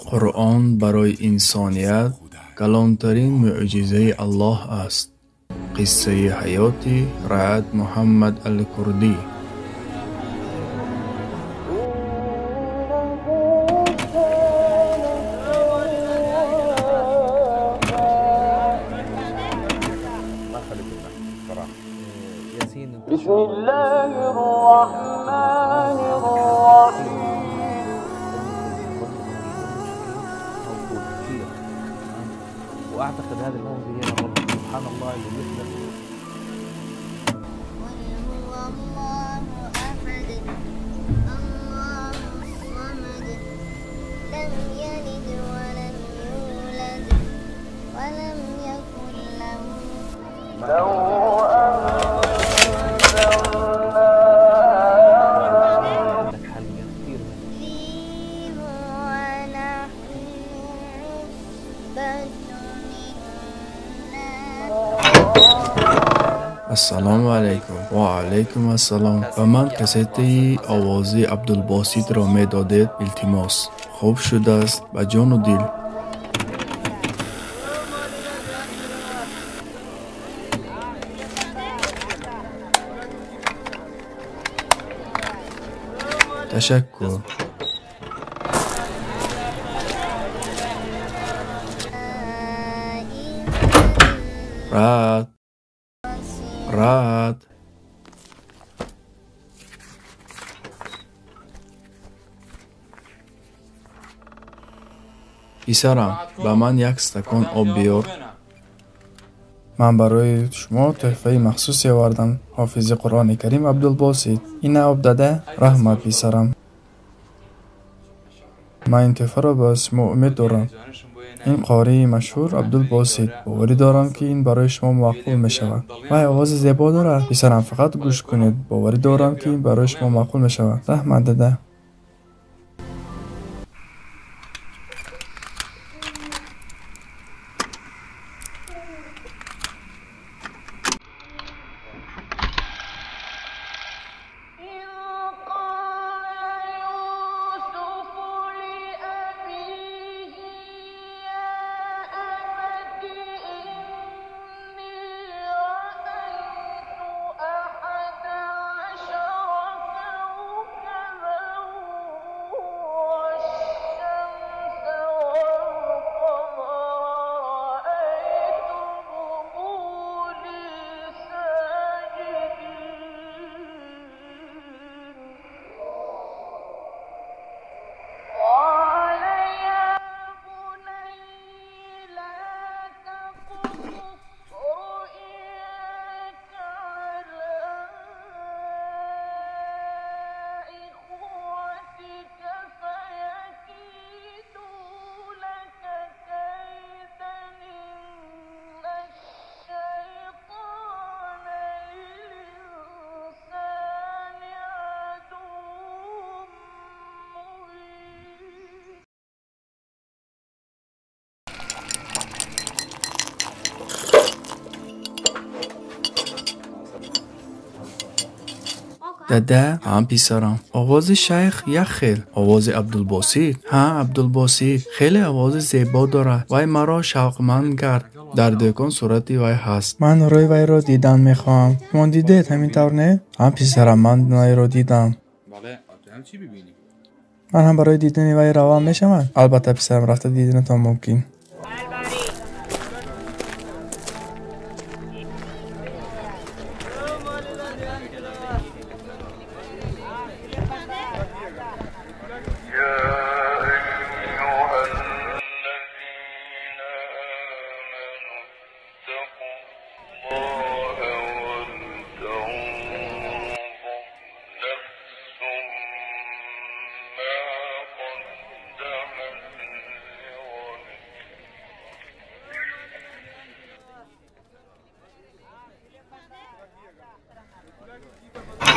قرآن برای انسانیت کلانترین معجزه الله است. قصه حیاتی رعد محمد الکردی. بسم الله الرحمن الرحيم. واعتقد هذه الموضوع هي رب سبحان الله اللي مثله. قل هو الله أحد الله الصمد لم يلد ولم يولد ولم يكن له السلام علیکم و علیکم السلام. و من کسیته آوازی عبدالباسط را می دادید. التماس خوب شده است به جان و دل. تشکر. رعد پسرم به من یک استکان آب بیار. من برای شما تحفه مخصوصی آوردم. حافظ قرآن کریم عبدالباسط. این آب داده. رحمت پسرم. من این تحفه را به شما امید دارم. این قاری مشهور عبدالباسط. باوری دارم که این برای شما مقبول می شود. و آواز زیبا دارد. پسرم فقط گوش کنید. باوری دارم که این برای شما مقبول می شود. رحمت داده. داده هم پسرم. آواز شیخ یک خیل. آواز عبدالباسط. ها عبدالباسط خیلی آواز زیبا دارد. وای مرا شوقمند کرد. در دکان صورتی وای هست. من روی وای را دیدن میخوام. شما دیدید همین طور نه؟ هم پسرم من وای را دیدم. بله هم چی ببینی؟ من هم برای دیدن وای روان میشم. البته پسرم رفته دیدن تا ممکن.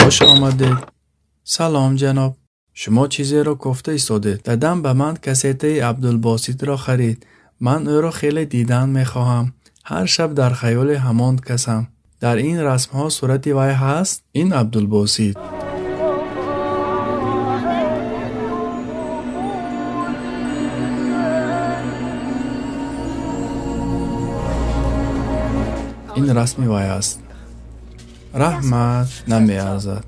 خوش آمدید. سلام جناب. شما چیزی را گفته ایستادید. دادم به من کسیته عبدالباسط را خرید. من او را خیلی دیدن میخواهم. هر شب در خیال همان کسم. در این رسم ها صورتی وای هست. این عبدالباسط. این رسم وی است. رحمت نمی‌ارزد.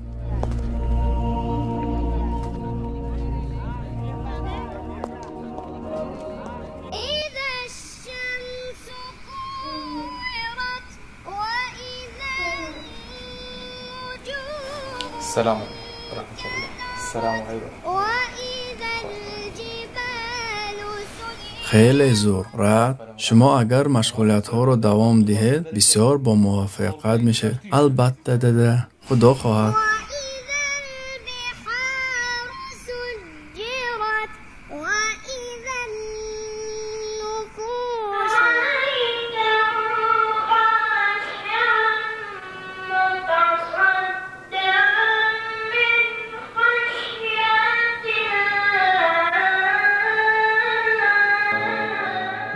إذا الشمس كورت وإذا النجوم السلام ورحمة الله. السلام عليكم. وإذا الجبال سيرت خیلی زور. رعد شما اگر مشغولیت ها رو دوام دهید بسیار با موفقیت میشه. البته داده خدا خواهد. وإذا البحار سجرت وإذا النفوس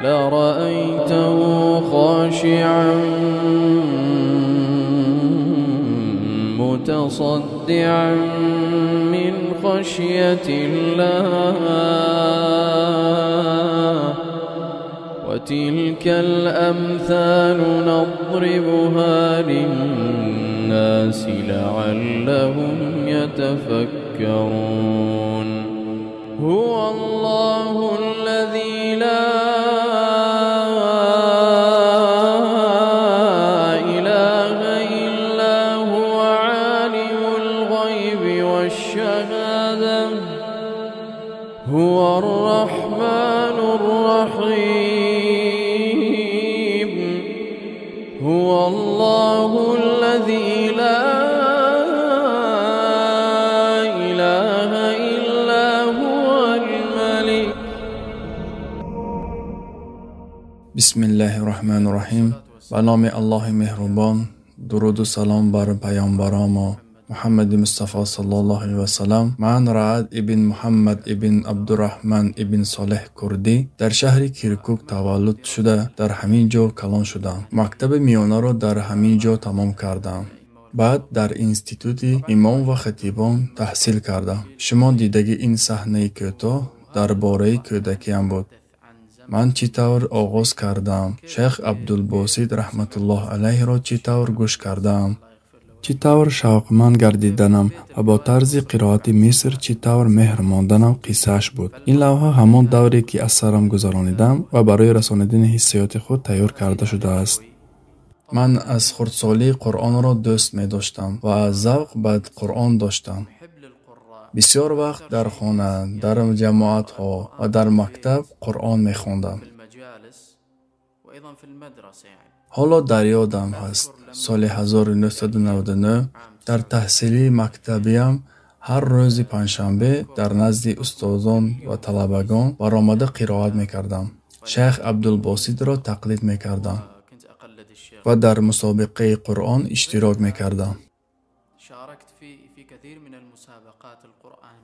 لرأيته خاشعا متصدعا من خشية الله وتلك الأمثال نضربها للناس لعلهم يتفكرون هو الله الذي لا إله إلا هو عالم الغيب والشهادة هو الرحمن الرحيم هو الله الذي لا إله إلا هو الملك. بسم الله الرحمن الرحیم. به نام الله مهربان. درود و سلام بر پیامبران ما محمد مصطفی صلی الله علیه و سلم. من رعد ابن محمد ابن عبدالرحمن ابن صالح کردی در شهر کرکوک تولد شده در همین جا کلان شدم. مکتب میانه را در همین جا تمام کردم. بعد در اینستیتوت امام و خطیبان تحصیل کردم. شما دیدگی این صحنه کوتاه درباره کودکیم بود. من چطور آغاز کردم؟ شیخ عبدالباسط رحمت الله علیه را چطور گوش کردم؟ چطور شوقمند گردیدنم و با طرز قرائت مصر چطور مهر ماندنم قصه‌اش بود. این لوحه همان دوری که از سرم گذرانیدم و برای رسانیدن حسیات خود تیار کرده شده است. من از خردسالی قرآن را دوست می داشتم و از ذوق به قرآن داشتم. بسیار وقت در خانه، در جماعت ها و در مکتب قرآن می خوندم. حالا در یادم هست سال 1999 در تحصیلی مکتبیم هر روز پنجشنبه در نزد استادان و طلبگان برآمده قرائت می کردم. شیخ عبدالباسط را تقلید می کردم و در مسابقه قرآن اشتراک می کردم.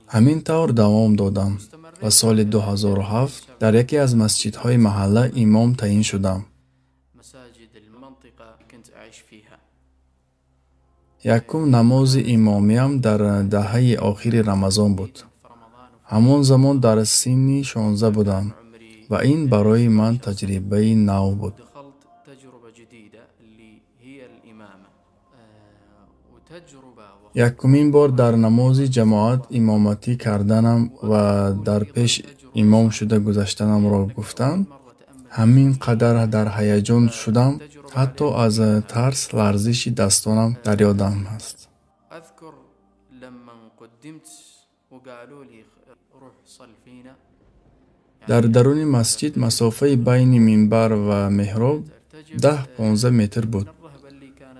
همین طور دوام دادم و سال 2007 در یکی از مسجدهای محله امام تعیین شدم. یکم نماز امامیم در دهه آخر رمضان بود. همون زمان در سن 16 بودم و این برای من تجربه نو بود. یکمین بار در نماز جماعت امامتی کردنم و در پیش امام شده گذشتنم را گفتم. همین قدر در هیجان شدم حتی از ترس لرزش دستانم در یادم است. در درون مسجد مسافه بین منبر و محراب 10-15 متر بود.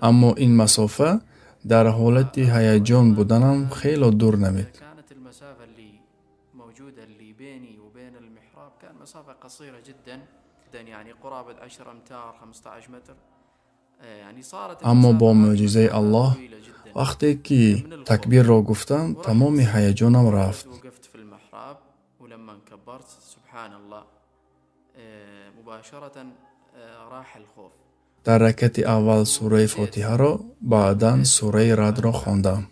اما این مسافه در حالت هیجان بودنم خیلی دور نمید. اما با معجزه الله وقتی که تکبیر را گفتم تمام هیجانم رفت. در رکعت اول سوره فاتحه را بعداً سوره رعد را خواندم.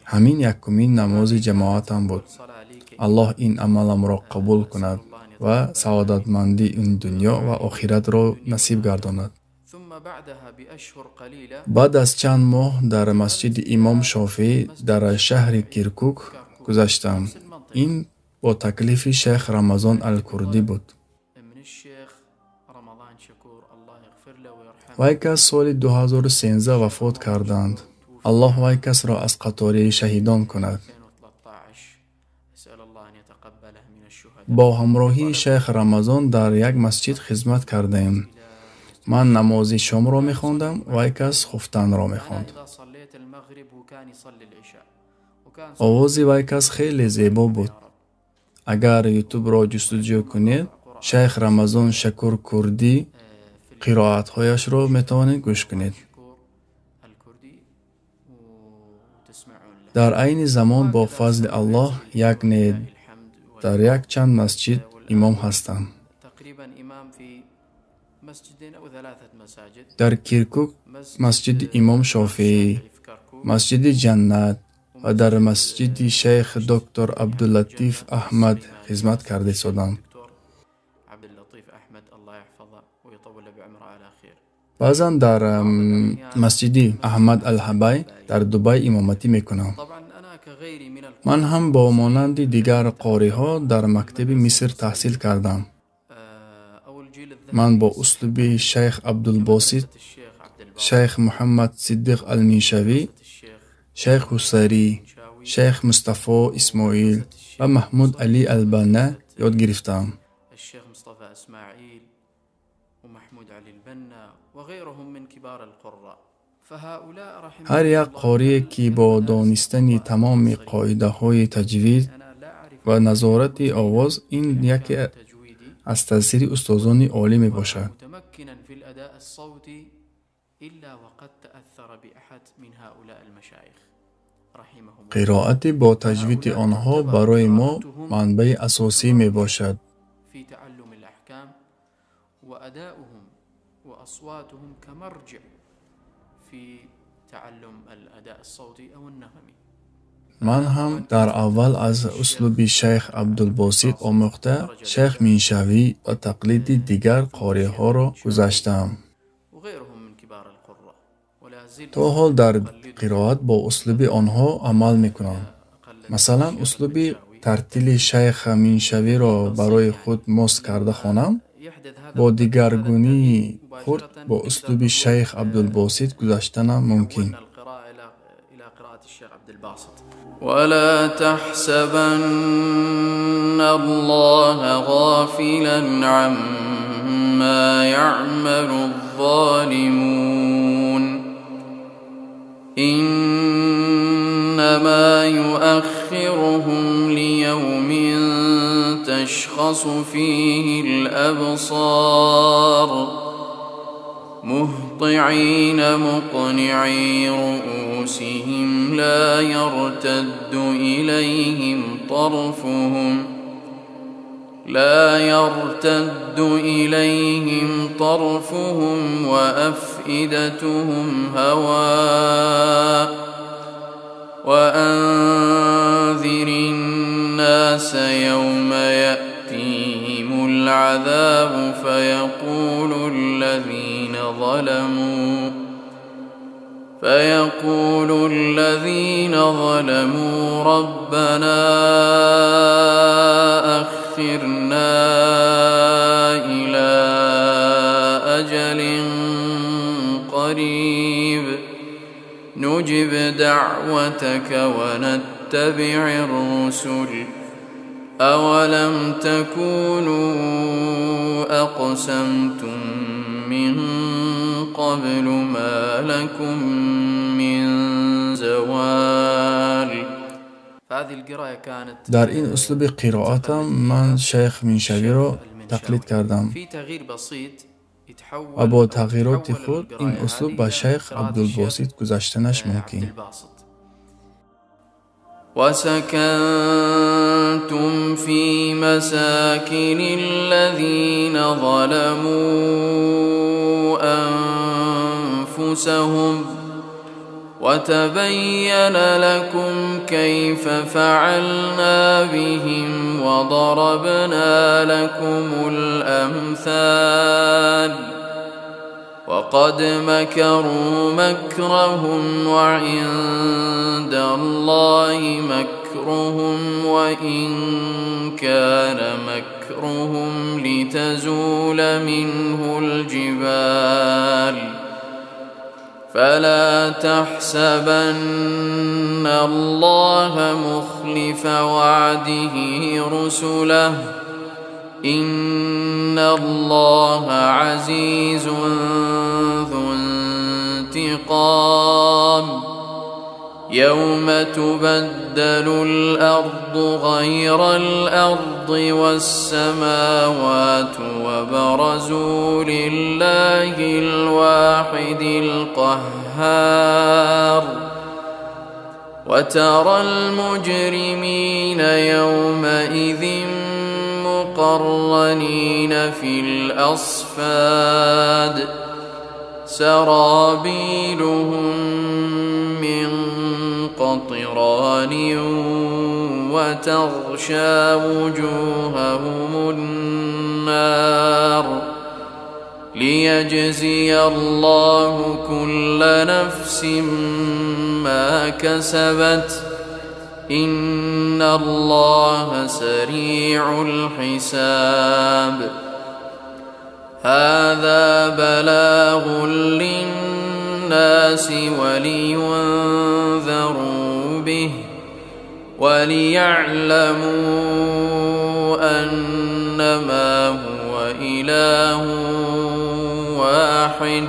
همین یکمین نماز جماعتم بود. الله این عملم را قبول کند و سعادتمندی این دنیا و آخرت را نصیب گرداند. بعد از چند ماه در مسجد امام شافعی در شهر کرکوک گذشتم. این با تکلیف شیخ رمضان الکردی بود. وی کس سال 2013 وفات کردند. الله وی کس را از قطاره شهیدان کند. با همراهی شیخ رمضان در یک مسجد خدمت کردیم. من نماز شام را می‌خواندم و وی کس خفتن را می‌خواند. آواز وی کس خیلی زیبا بود. اگر یوتیوب را جستجو کنید، شیخ رمضان شکور کردی قرائت‌هایش را می‌توانید گوش کنید. در عین زمان با فضل الله یک نید در یک چند مسجد امام هستند. در کرکوک مسجد امام شافعی، مسجد جنت و در مسجد شیخ دکتر عبداللطیف احمد خدمت کرده شدم. بعضا در مسجد احمد الحبی در دبی امامتی میکنم. من هم با مانند دیگر قاری‌ها در مکتب مصر تحصیل کردم. من با اسلوب شیخ عبدالباسط، شیخ محمد صدیق المنشوی، شیخ حسری، شیخ مصطفی اسماعیل و محمود علی البنا یاد گرفتم. هر یک قاری که با دانستن تمام قاعده های تجوید و نظارت آواز، این یکی از تاثیر استادان عالی می باشد. قرائت با تجوید آنها برای ما منبع اساسی می باشد. من هم در اول از اسلوب شیخ عبدالباسط آموخته شیخ منشوی و تقلید دیگر قاری ها را گذشتم. تا حال در قرائت با اسلوب آنها عمل میکنم. مثلا اسلوب ترتیل شیخ منشوی را برای خود مست کرده خوانم. با دیگرگونی خود با اسلوب شیخ عبدالباسط گذشتنم ممکن. ولا تحسبن الله غافلا عما يعمل الظالمون إنما يؤخرهم ليوم تشخص فيه الأبصار مهطعين مقنعي رؤوسهم لا يرتد إليهم طرفهم وأفئدتهم هواء وأنذر الناس يوم يأتيهم العذاب فيقول الذين ظلموا ربنا أخرنا إلى أجل قريب نجب دعوتك ونتبع الرسل أولم تكونوا أقسمتم من قبل ما لكم من زوال. در این اسلوب قرائتم من شیخ منشوی را تقلید کردم و با تغییرات خود این اسلوب به شیخ عبدالباسط گذشتنش ممکن. وسكنتم في مساكن الذين ظلموا أنفسهم وتبين لكم كيف فعلنا بهم وضربنا لكم الأمثال وقد مكروا مكرهم وعند الله مكرهم وإن كان مكرهم لتزول منه الجبال فلا تحسبن الله مخلف وعده رسله إن الله عزيز ذو انتقام يوم تبدل الأرض غير الأرض والسماوات وبرزوا لله الواحد القهار وترى المجرمين يومئذ مقرنين في الأصفاد سرابيلهم من قطران وتغشى وجوههم النار ليجزي الله كل نفس ما كسبت إن الله سريع الحساب هذا بلاغ للناس ولينذروا به وليعلموا أنما هو إله واحد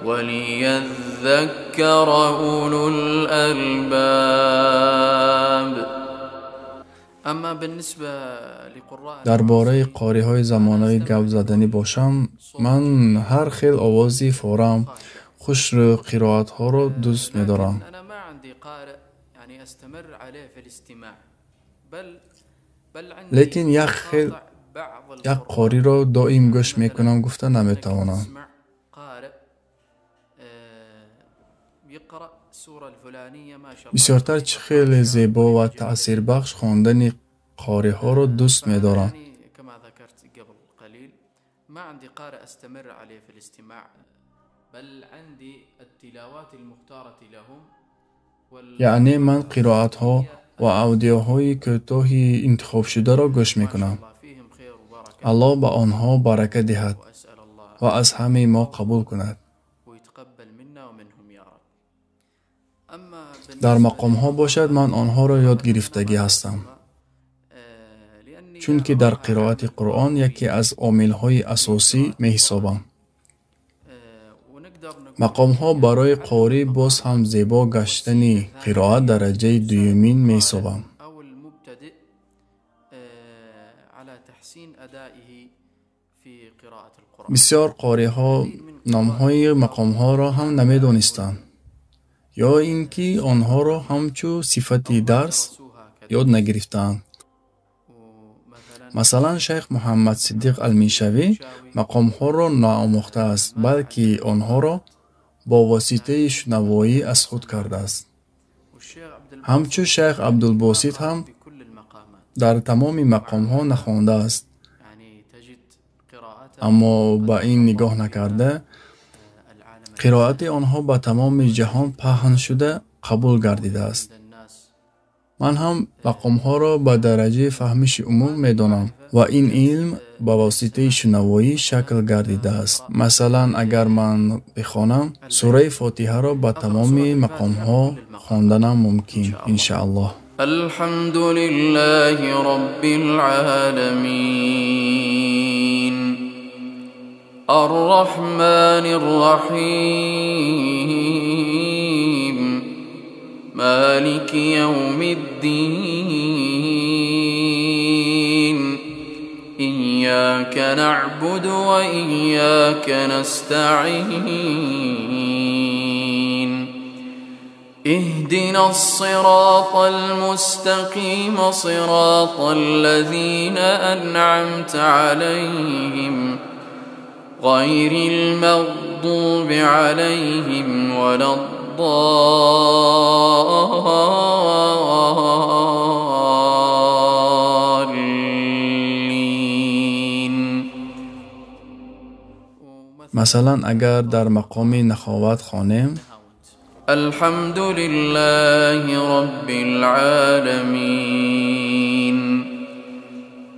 وليذكر أولو الألباب. اما بالنسبه لقراء درباره قاری‌های زمانه گپ زدنی باشم، من هر خیل آوازی فورم خوش رو قرائت ها رو دوست می‌دارم. انا ما عندي قارئ يعني استمر عليه في الاستماع بل عندي لیکن یک قاری رو دائم گوش میکنم گفته نمیتوانم. بسیارتر چه خیلی زیبا و تأثیر بخش خواندن قاری ها رو دوست می‌دارم. كما ذكرت قبل قليل ما عندي قارئ استمر عليه في الاستماع بل عندي التلاوات المختارة لهم یعنی من قرائت ها و اودیوهای کوتاهی انتخاب شده را گوش میکنم. الله به آنها برکت دهد و از همه ما قبول کند. در مقام ها باشد من آنها را یاد گرفتگی هستم، چون که در قرائت قرآن یکی از عامل های اساسی می حسابم. مقام ها برای قاری باز هم زیبا گشتن قرائت درجه دومین می حسابم. بسیار قاری ها نام های مقام ها را هم نمی دانستند یا اینکه آنها را همچو صفت درس یاد نگرفتند. مثلا شیخ محمد صدیق المیشوی مقام ها را ناآموخته است، بلکه آنها را با واسطه شنوایی از خود کرده است. همچو شیخ عبدالباسط هم در تمام مقام ها نخوانده است، اما با این نگاه نکرده قرائت آنها به تمام جهان پهن شده قبول گردیده است. من هم مقام ها را به درجه فهمش عموم می دانم و این علم به واسطه شنوایی شکل گردیده است. مثلا اگر من بخوانم سوره فاتحه را به تمام مقام ها خواندنم ممکن انشاءالله. الحمد لله رب العالمين الرحمن الرحيم مالك يوم الدين إياك نعبد وإياك نستعين اهدنا الصراط المستقيم صراط الذين أنعمت عليهم غير المغضوب عليهم ولا الضالين الضالين. مثلا اگر در مقام نخوت خوانیم الحمد لله رب العالمين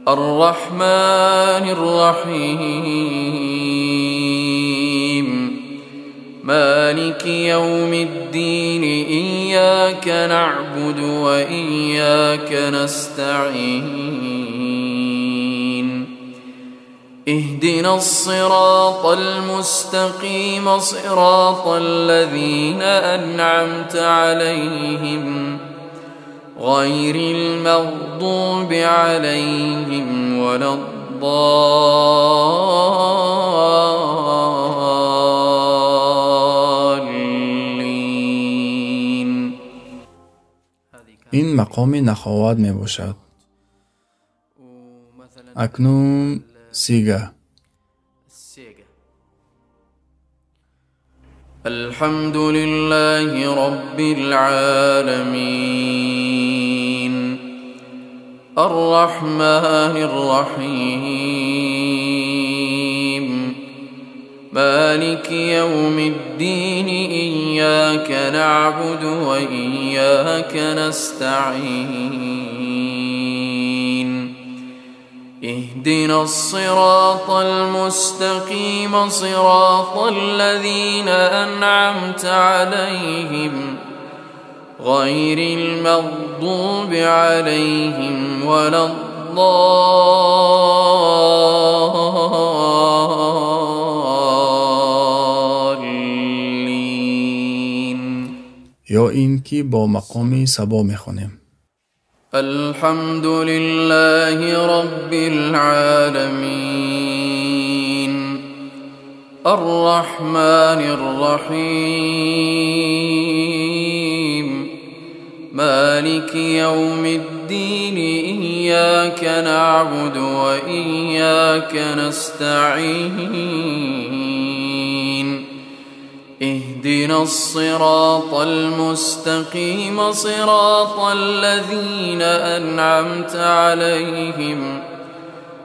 الرحمن الرحيم مالك يوم الدين إياك نعبد وإياك نستعين اهدنا الصراط المستقيم صراط الذين أنعمت عليهم غير المغضوب عليهم ولا الضالين. این مقام نخوت می باشد. اکنون سیگه. الحمد لله رب العالمين الرحمن الرحيم مالك يوم الدين إياك نعبد وإياك نستعين اهدنا الصراط المستقيم صراط الذين أنعمت عليهم غير المغضوب عليهم ولا الضالين. یا این که با مقام سبا می خوانیم. الحمد لله رب العالمين الرحمن الرحيم مالك يوم الدين إياك نعبد وإياك نستعين اهدنا الصراط المستقيم صراط الذين أنعمت عليهم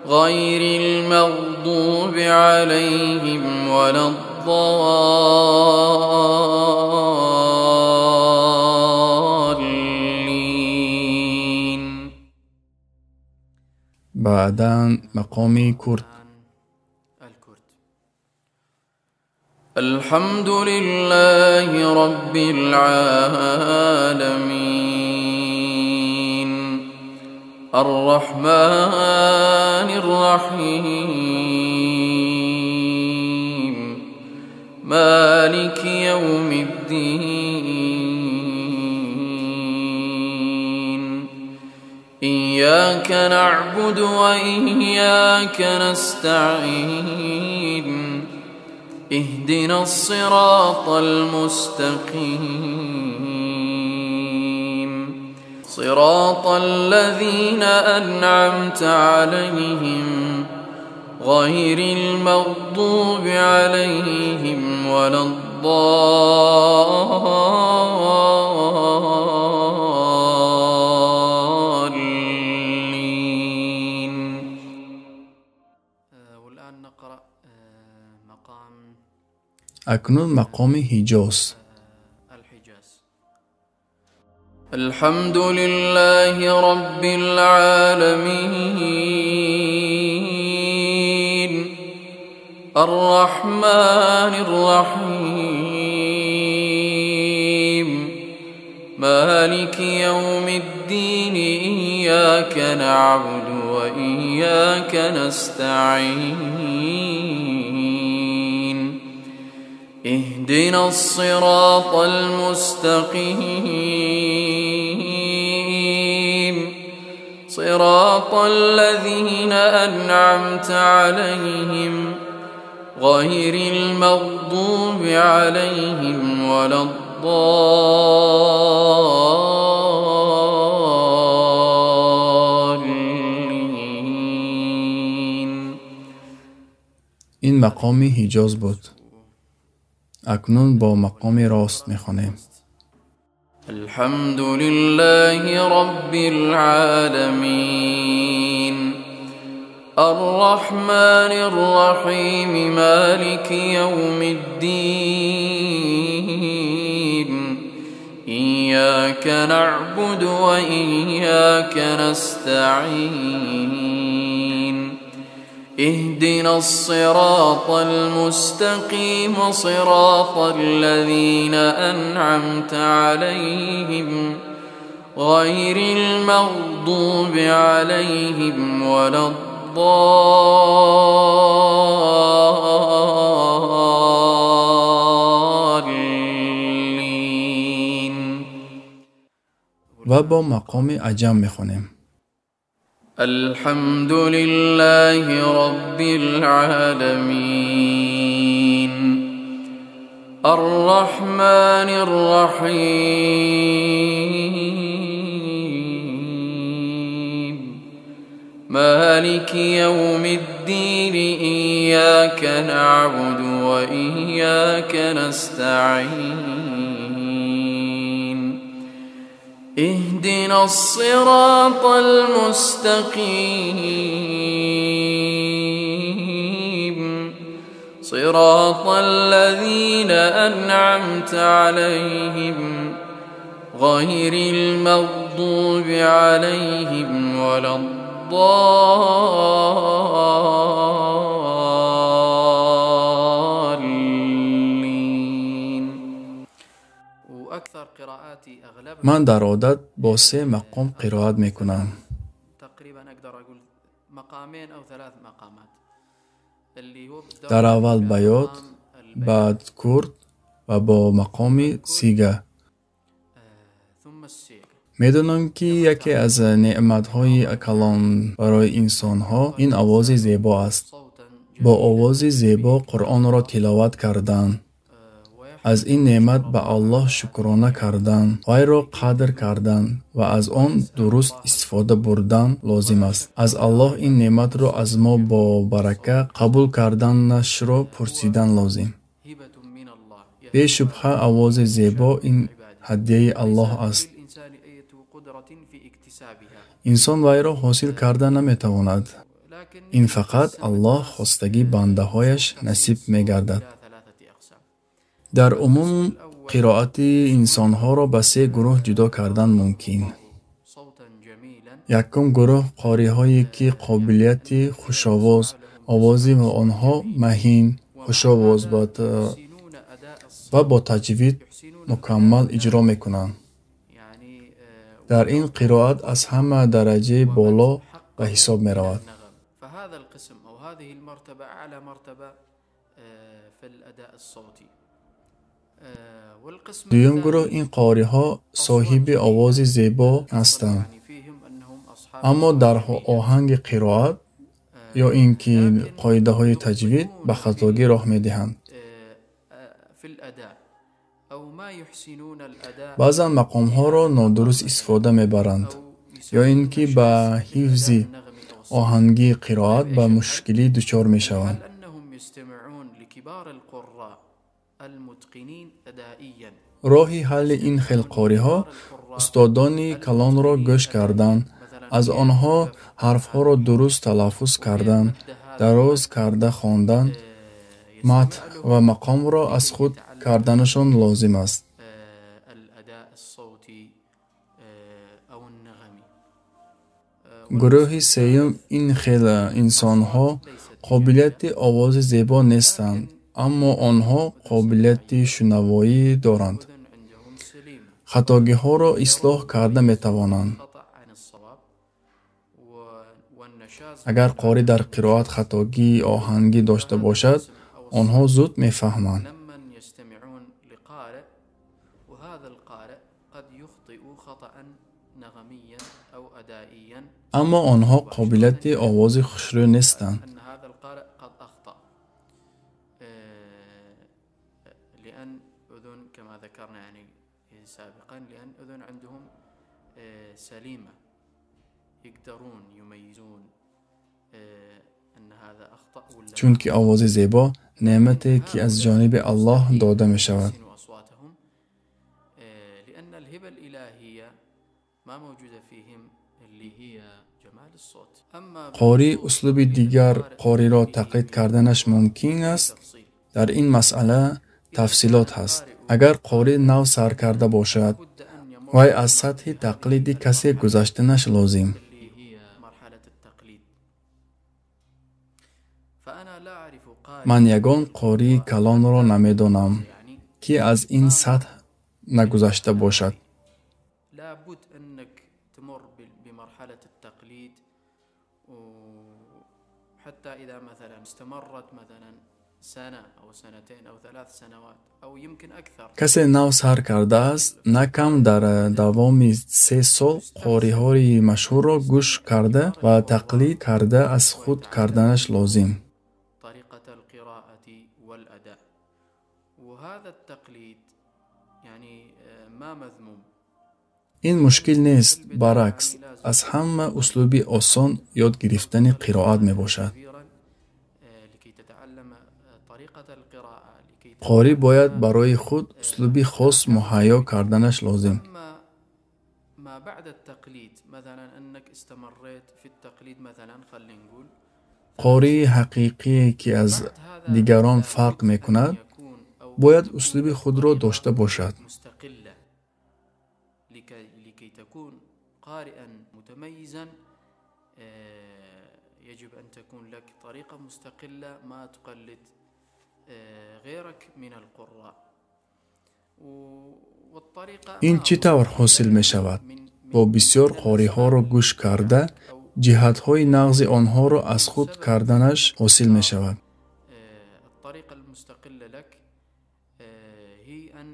غير المغضوب عليهم ولا الضالين. بعداً مقام کرد. الحمد لله رب العالمين الرحمن الرحيم مالك يوم الدين إياك نعبد وإياك نستعين اهدنا الصراط المستقيم صراط الذين أنعمت عليهم غير المغضوب عليهم ولا الضالين. والآن نقرأ مقام اکنون مقام حجاز. الحمد لله رب العالمين الرحمن الرحيم مالك يوم الدين إياك نعبد وإياك نستعين اهدنا الصراط المستقيم صراط الذين أنعمت عليهم غير المغضوب عليهم ولا الضالين. این مقام حجاز بود. اکنون با مقام راست میخوانیم. الحمد لله رب العالمين الرحمن الرحيم مالك يوم الدين إياك نعبد وإياك نستعين اهدنا الصراط المستقيم صراط الذين أنعمت عليهم غير المغضوب عليهم ولا الضالين. و با مقام عجم میخوانیم. الحمد لله رب العالمين الرحمن الرحيم مالك يوم الدين إياك نعبد وإياك نستعين اهدنا الصراط المستقيم صراط الذين أنعمت عليهم غير المغضوب عليهم ولا الضالين. وأكثر قراءاتي أغلبها من در عادت با 3 مقام قرائت میکنم. تقريبا أقدر أقول مقامين أو 3 مقامات اللي هو در اول بیات، بعد کرد و با مقام سیگه. ثم السيغ. میدونم که یکی از نعمتهای کلام برای انسانها این آواز زیبا است. صوتا با آواز زیبا قرآن را تلاوت کردن، از این نعمت به الله شکرانه کردن، وی را قدر کردن و از آن درست استفاده بردن لازم است. از الله این نعمت را از ما با برکه قبول کردنش را پرسیدن لازم. هبة من الله بی شبهه آواز زیبا این هدیه الله است. للإنسان أية قدرة في اكتسابها انسان وی را حاصل کرده نمیتواند. لكن این فقط الله خواستگی بنده هایش نصیب میگردد. إلى 3 أقسام. در عموم قرائت انسان ها را به 3 گروه جدا کردن ممکن. صوتا جميلا یکم گروه قاری هایی که قابلیت خوشاواز آوازی و آنها مهین خوشاواز يحسنون أداء و با تجوید مکمل اجرا میکنند. يعني در این قرائت از همه درجه بالا به حساب می رود. النغم. فهذا القسم أو هذه المرتبة أعلى مرتبة في الأداء الصوتي. والقسم دویم الثاني گروه این قاری ها صاحب آواز زیبا هستند، يعني فيهم أنهم أصحاب اما در آهنگ قرائت یا اینکه قاعده های تجوید به خطاگی راه می دهند. في الأداء أو ما يحسنون الأداء بعضا مقام ها را نادرست استفاده می برند یا اینکه به حفظ آهنگی قرائت به مشکلی دچار می شوند. هل أنهم يستمعون لكبار القراء المتقنين أدائيا راه حل این خیل قاری ها استادان کلام را گوش کردن، از آنها حرف ها را درست تلفظ کردن، دراز کرده خواندن، متن و مقام را از خود کردنشان لازم است. الأداء الصوتي أو النغمي. گروه سوم این خیل انسان ها قابلیت آواز زیبا نیستند، اما آنها قابلیت شنوایی دارند. أذن عندهم سليمة خطاگی ها را اصلاح کرده می توانند. خطأ عن الصواب والنشاز اگر قاری در قرائت خطاگی آهنگی داشته باشد، آنها زود می فهمند. لمن يستمعون لقارئ وهذا القارئ قد يخطئ خطأ نغميا أو أدائيا اما آنها قابلیت آواز خوشرو نیستند. أن هذا القارئ قد أخطأ لأن أذن كما ذكرنا يعني سابقا لأن أذن عندهم سليمة يقدرون يميزون أن هذا أخطأ ولا چونکه آواز زیبا نعمتی که از جانب الله داده می شود. يحسنوا أصواتهم لأن الهبة الإلهية ما موجودة فيهم اللي هي جمال الصوت. أما قاری اسلوب دیگر قاری را تقلید کردنش ممکن است. بالتفصيل در این مسئله تفصیلات هست. اگر قاری نو سر کرده باشد بد أن يمر وای از سطح تقلیدی کسی گذشتنش لازم. اللي هي مرحلة التقليد. فأنا لا أعرف قارئ من یگان قاری کلان را نمیدانم يعني که از این سطح نگذشته باشد. لابد أنك تمر بمرحلة التقليد، وحتى إذا مثلا استمرت مثلا سنة أو سنتين أو 3 سنوات أو يمكن أكثر، کسی نو سر کرده است نه کم در دوام 3 سال قاری های مشهور را گوش کرده و تقلید کرده از خود کردنش لازم. طريقة القراءة والأداء. وهذا التقليد يعني ما مذموم. این مشکل نیست، برعکس از همه اسلوبی آسان یاد گرفتن قرائت می باشد. كثيرا لكي تتعلم طريقة القراءة لكي قاری باید برای خود اسلوبی خاص مهیا کردنش لازم. أما ما بعد التقليد مثلا أنك استمريت في التقليد مثلا خلينا نقول قاری حقیقی که از بعد هذا دیگران فرق می کند يكون أو باید اسلوب خود را داشته باشد. مستقلة لكي تكون قارئا متميزا يجب أن تكون لك طريقة مستقلة ما تقلد غيرك من القراء. والطريقة این چطور حاصل می شود؟ با بسیار قاری ها را گوش کرده جهت های نغز آنها را از خود کردنش حاصل می شود. الطريقة المستقلة لك هي أن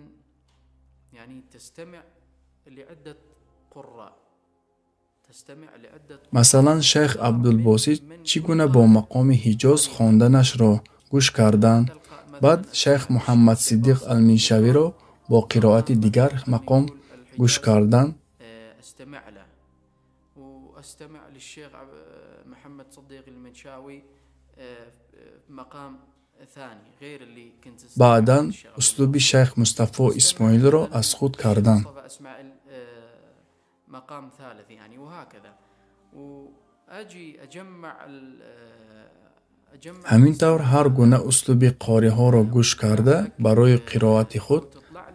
يعني تستمع لعدة قراء، تستمع لعدة مثلا شیخ عبدالباسط چگونه با مقام حجاز خواندنش را گوش کردند، بعد شیخ محمد صدیق المنشوی را با قرائت دیگر مقام گوش کردند. استمع له، واستمع للشيخ محمد صديق المنشاوي مقام ثاني غير اللي كنت بعدا اسلوب شیخ مصطفی اسماعیل را از خود کردند. مصطفى اسماعيل مقام ثالث يعني، وهكذا. واجي اجمع همین طور هر گونه اسلوب قاری ها را گوش کرده برای قرائت خود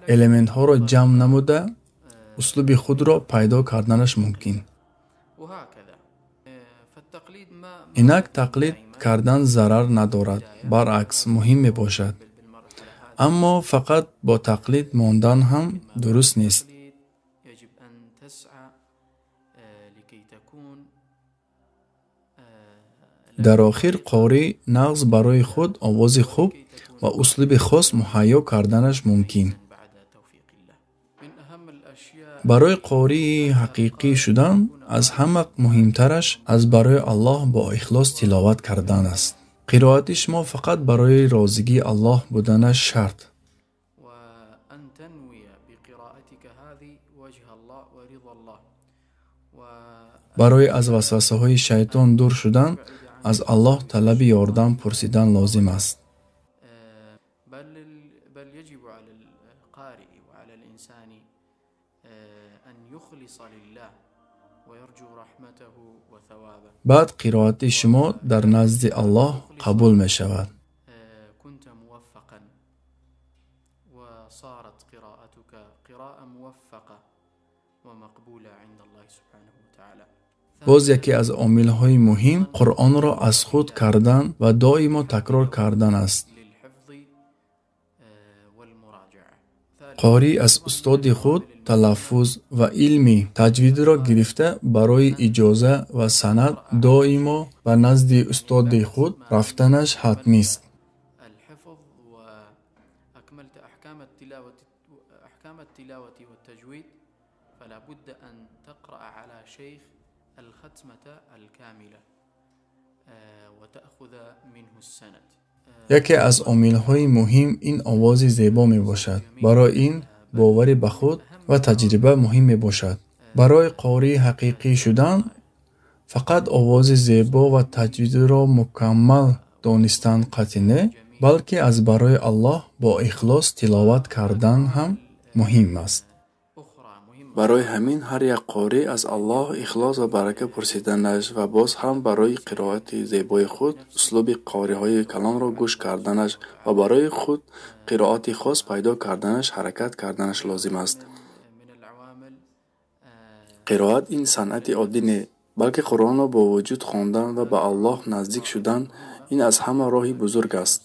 المنت ها را جمع نموده اسلوب خود را پیدا کردنش ممکن. وهكذا. فالتقليد ما اینک تقلید کردن ضرر ندارد، برعکس مهم می باشد. اما فقط با تقلید ماندن هم درست نیست. يجب أن تسعى لكي تكون در آخر قاری نغز برای خود آواز خوب و اسلوب خاص مهیا کردنش ممکن. بعد توفيق الله. من أهم الأشياء برای قاری حقیقی شدن از همه مهمترش از برای الله با اخلاص تلاوت کردن است. قرائت شما فقط برای راضی الله بودنش شرط. وأن تنوي بقراءتك هذه وجه الله ورضا الله. برای از وسوسه های شیطان دور شدن از الله طلب یاردن پرسیدن لازم است. بل يجب على القارئ وعلى الإنسان أن يخلص لله ويرجو رحمته وثوابه. بعد قرائت شما در نزد الله قبول می شود. كنت موفقا وصارت قراءتك قراءة موفقة ومقبولة عند الله سبحانه وتعالى. باز یکی از عامل‌های مهم قرآن را از خود کردن و دائما تکرار کردن است. للحفظ والمراجعة. قاری از استاد خود تلفظ و علمی تجوید را گرفته برای اجازه و سند دائما و نزد استاد خود رفتنش حتمی است. الحفظ وأكملت أحكام التلاوة والتجويد، فلا بد أن تقرأ على شيخ الختمة الكاملة وتأخذ منه السند. یکی از عامل‌های مهم این آواز زیبا می باشد. برای این باور به خود و تجربه مهم می باشد. برای قاری حقیقی شدن фақат овози зебо ва таҷвидро мукаммал донистан қатъӣ не, балки аз барои Аллоҳ бо ихлос тиловат кардан ҳам муҳим аст. барои ҳамин ҳар як қори аз Аллоҳ ихлос ва барака пурсиданаш ва боз ҳам барои қироати зебои худ услуби qoриҳои калонро гӯш карданаш ва барои худ қироати хос пайдо карданаш ҳаракат карданаш лозим аст. қироат ин санъати оддӣ не, балки Қуръонро бо вуҷуд хондан ва ба Аллоҳ наздик шудан ин аз ҳама роҳи бузург аст.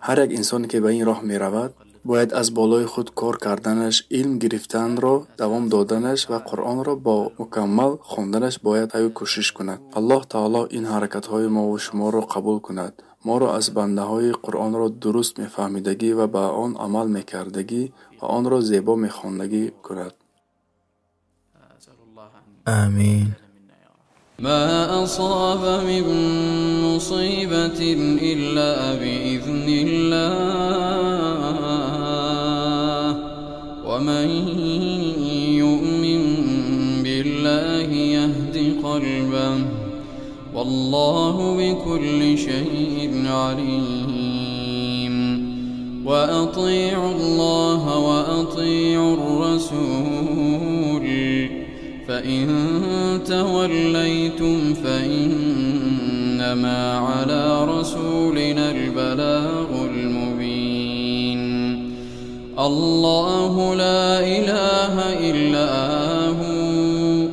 ҳар як инсоне ки ба ин роҳ меравад бояд аз болои худ кор карданаш, илм гирифтанро давом доданаш ва Қуръонро бо мукаммал хонданаш бояд ҳаю кӯшиш кунад. Аллоҳ таоло ин ҳаракатҳои мову шуморо қабул кунад. моро аз бандаҳои Қуръонро дуруст мефаҳмидагӣ ва ба он амал мекардагӣ ва онро зебо мехондагӣ кунад. آمين. ما أصاب من مصيبة إلا بإذن الله ومن يؤمن بالله يهد قلبه والله بكل شيء عليم وأطيعوا الله وأطيعوا الرسول فإن توليتم فإنما على رسولنا البلاغ المبين الله لا إله إلا هو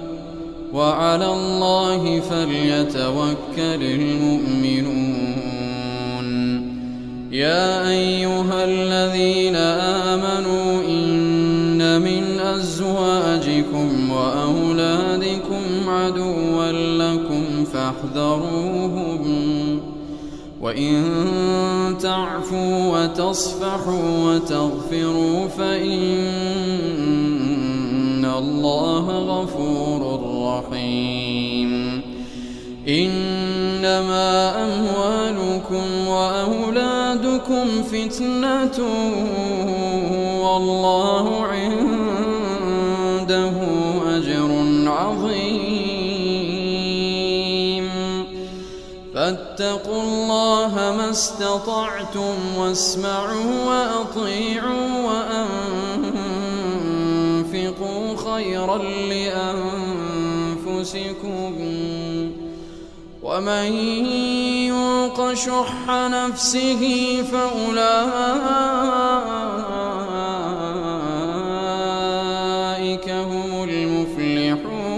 وعلى الله فليتوكل المؤمنون يا أيها الذين آمنوا إن من أزواجكم وأولادكم عدوا لكم فاحذروهم وإن تعفوا وتصفحوا وتغفروا فإن الله غفور رحيم إنما أموالكم وأولادكم فتنة والله عنده أجر عظيم فاتقوا الله ما استطعتم واسمعوا وأطيعوا وأنفقوا خيرا لأنفسكم ومن يوق شح نفسه فأولئك هم المفلحون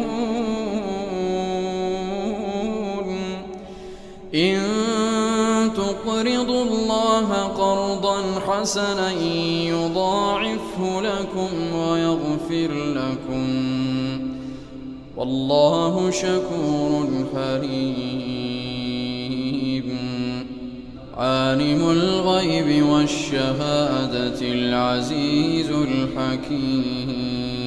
إن تقرضوا الله قرضا حسنا يضاعفه لكم ويغفر لكم والله شكور حليم عالم الغيب والشهادة العزيز الحكيم